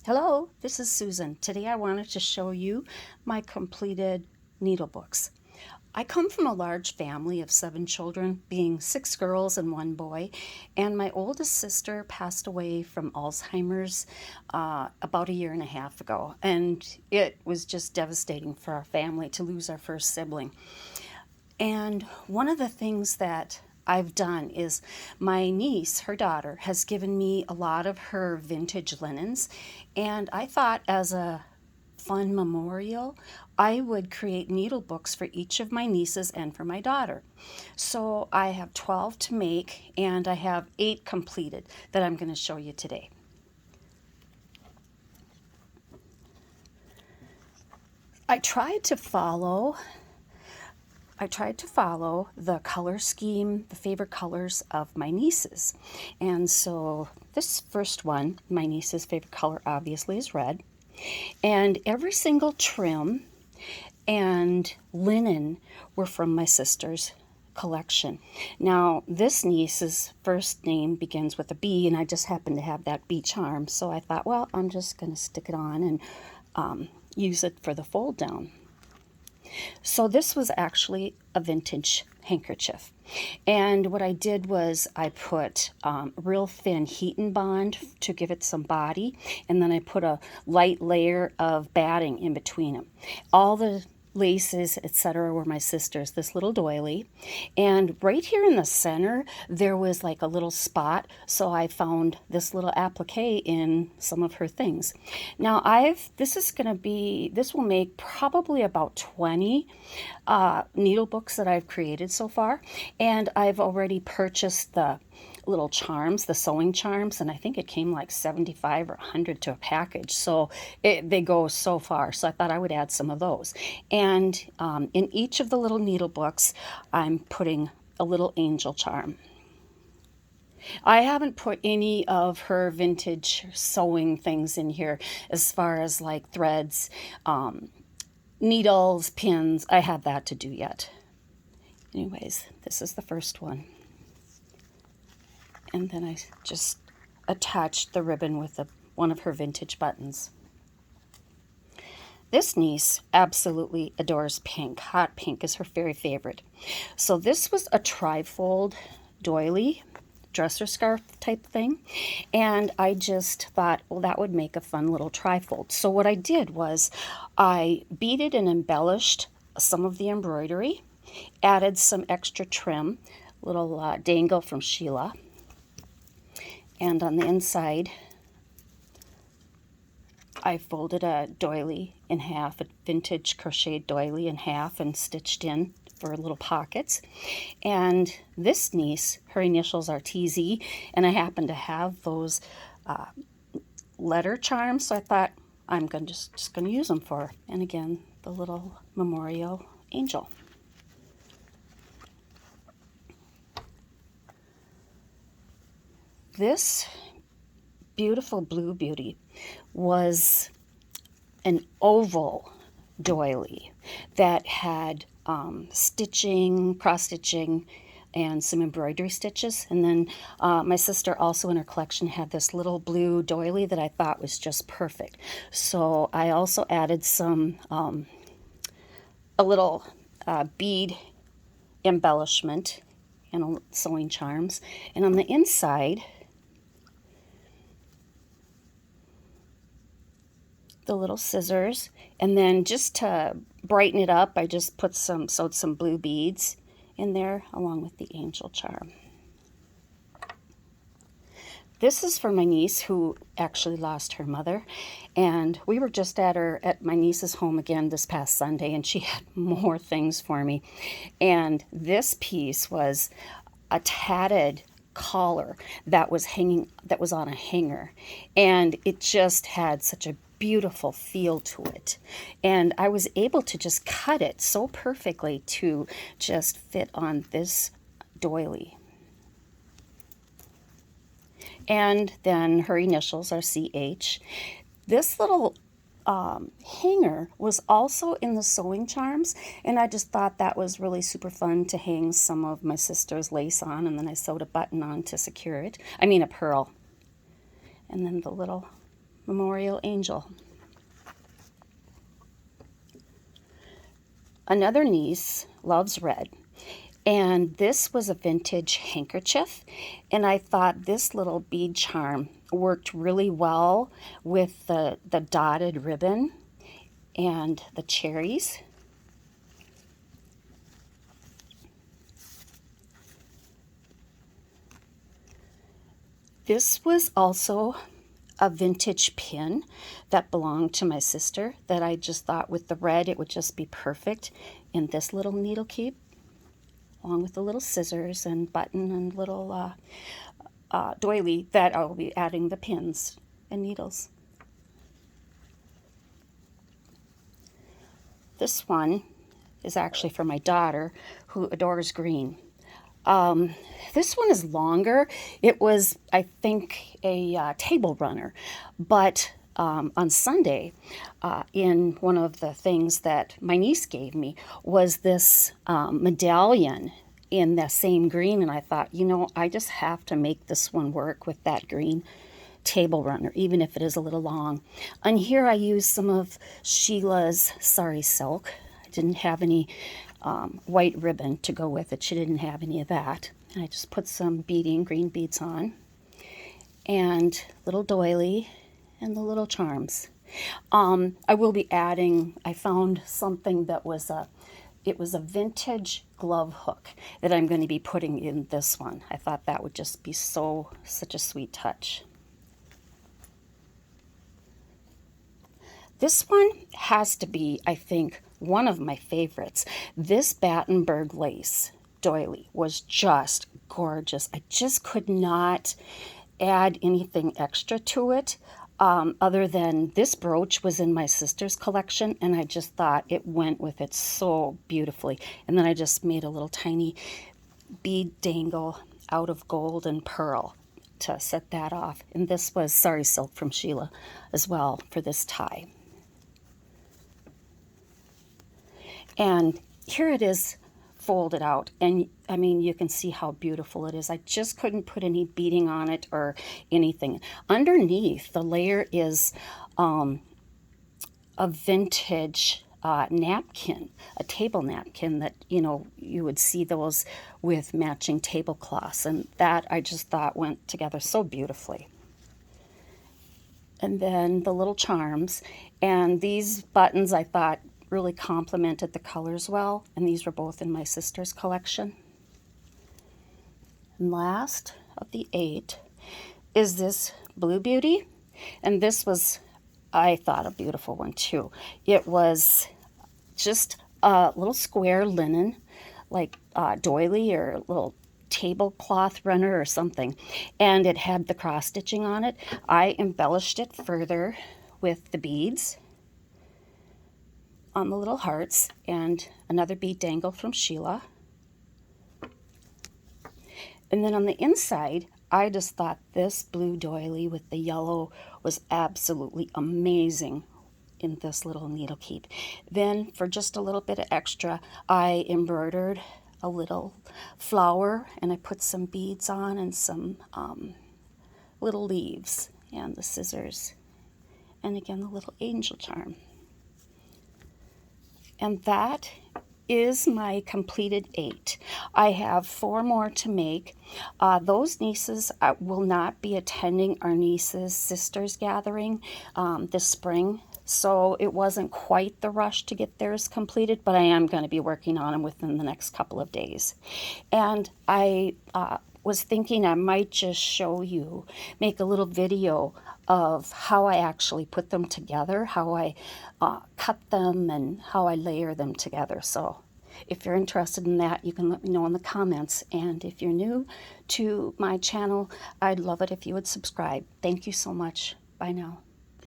Hello, this is Susan. Today I wanted to show you my completed needle books. I come from a large family of 7 children, being 6 girls and 1 boy, and my oldest sister passed away from Alzheimer's about a year and a half ago, and it was just devastating for our family to lose our first sibling. And one of the things that I've done is my niece, her daughter, has given me a lot of her vintage linens. And I thought as a fun memorial, I would create needle books for each of my nieces and for my daughter. So I have 12 to make, and I have 8 completed that I'm going to show you today. I tried to follow the color scheme, the favorite colors of my nieces. And so this first one, my niece's favorite color obviously is red. And every single trim and linen were from my sister's collection. Now, this niece's first name begins with a B, and I just happen to have that B charm. So I thought, well, I'm just going to stick it on and use it for the fold down. So this was actually a vintage handkerchief. And what I did was I put real thin heat and bond to give it some body, and then I put a light layer of batting in between them. All the laces, etc., were my sister's, this little doily. And right here in the center, there was like a little spot, so I found this little applique in some of her things. Now this will make probably about 20 needle books that I've created so far. And I've already purchased the little charms, the sewing charms, and I think it came like 75 or 100 to a package. So they go so far. So I thought I would add some of those. And in each of the little needle books, I'm putting a little angel charm. I haven't put any of her vintage sewing things in here as far as like threads, needles, pins. I have that to do yet. Anyways, this is the first one. And then I just attached the ribbon with one of her vintage buttons. This niece absolutely adores pink. Hot pink is her very favorite. So this was a trifold doily, dresser scarf type thing. And I just thought, well, that would make a fun little trifold. So what I did was I beaded and embellished some of the embroidery, added some extra trim, little dangle from Sheila. And on the inside, I folded a doily in half, a vintage crocheted doily in half, and stitched in for little pockets. And this niece, her initials are TZ, and I happen to have those letter charms, so I thought I'm just going to use them for her. And again, the little memorial angel. This beautiful blue beauty was an oval doily that had stitching, cross-stitching, and some embroidery stitches. And then my sister also in her collection had this little blue doily that I thought was just perfect. So I also added some, a little bead embellishment and sewing charms. And on the inside, the little scissors, and then just to brighten it up, I just sewed some blue beads in there along with the angel charm. This is for my niece who actually lost her mother, and we were just at my niece's home again this past Sunday, and she had more things for me. And this piece was a tatted collar that was on a hanger, and it just had such a beautiful feel to it. And I was able to just cut it so perfectly to just fit on this doily. And then her initials are CH. This little hanger was also in the sewing charms, and I just thought that was really super fun to hang some of my sister's lace on, and then I sewed a button on to secure it. I mean a pearl. And then the little Memorial Angel. Another niece loves red, and this was a vintage handkerchief, and I thought this little bead charm worked really well with the dotted ribbon and the cherries. This was also a vintage pin that belonged to my sister that I just thought with the red it would just be perfect in this little needle keep, along with the little scissors and button and little doily that I'll be adding the pins and needles. This one is actually for my daughter who adores green. This one is longer. It was, I think, a table runner, but on Sunday, in one of the things that my niece gave me was this medallion in the same green, and I thought, you know, I just have to make this one work with that green table runner, even if it is a little long. And here I used some of Sheila's Sari Silk. I didn't have any white ribbon to go with it. She didn't have any of that. And I just put some beading, green beads on, and little doily and the little charms. I will be adding, I found something that was it was a vintage glove hook that I'm going to be putting in this one. I thought that would just be such a sweet touch. This one has to be, I think, one of my favorites. This Battenberg lace doily was just gorgeous. I just could not add anything extra to it other than this brooch was in my sister's collection, and I just thought it went with it so beautifully. And then I just made a little tiny bead dangle out of gold and pearl to set that off. And this was Sari Silk from Sheila as well for this tie. And here it is folded out, and I mean, you can see how beautiful it is. I just couldn't put any beading on it or anything. Underneath, the layer is a vintage napkin, a table napkin that, you know, you would see those with matching tablecloths, and that I just thought went together so beautifully. And then the little charms, and these buttons I thought really complemented the colors well, and these were both in my sister's collection. And last of the 8 is this Blue Beauty, and this was, I thought, a beautiful one too. It was just a little square linen, like doily or a little tablecloth runner or something, and it had the cross stitching on it. I embellished it further with the beads on the little hearts and another bead dangle from Sheila. And then on the inside, I just thought this blue doily with the yellow was absolutely amazing in this little needle keep. Then for just a little bit of extra, I embroidered a little flower, and I put some beads on and some little leaves and the scissors, and again the little angel charm. And that is my completed 8. I have 4 more to make. Those nieces will not be attending our niece's sisters gathering this spring, so it wasn't quite the rush to get theirs completed, but I am going to be working on them within the next couple of days. And I was thinking I might just show you, make a little video of how I actually put them together, how I cut them, and how I layer them together. So if you're interested in that, you can let me know in the comments. And if you're new to my channel, I'd love it if you would subscribe. Thank you so much. Bye now.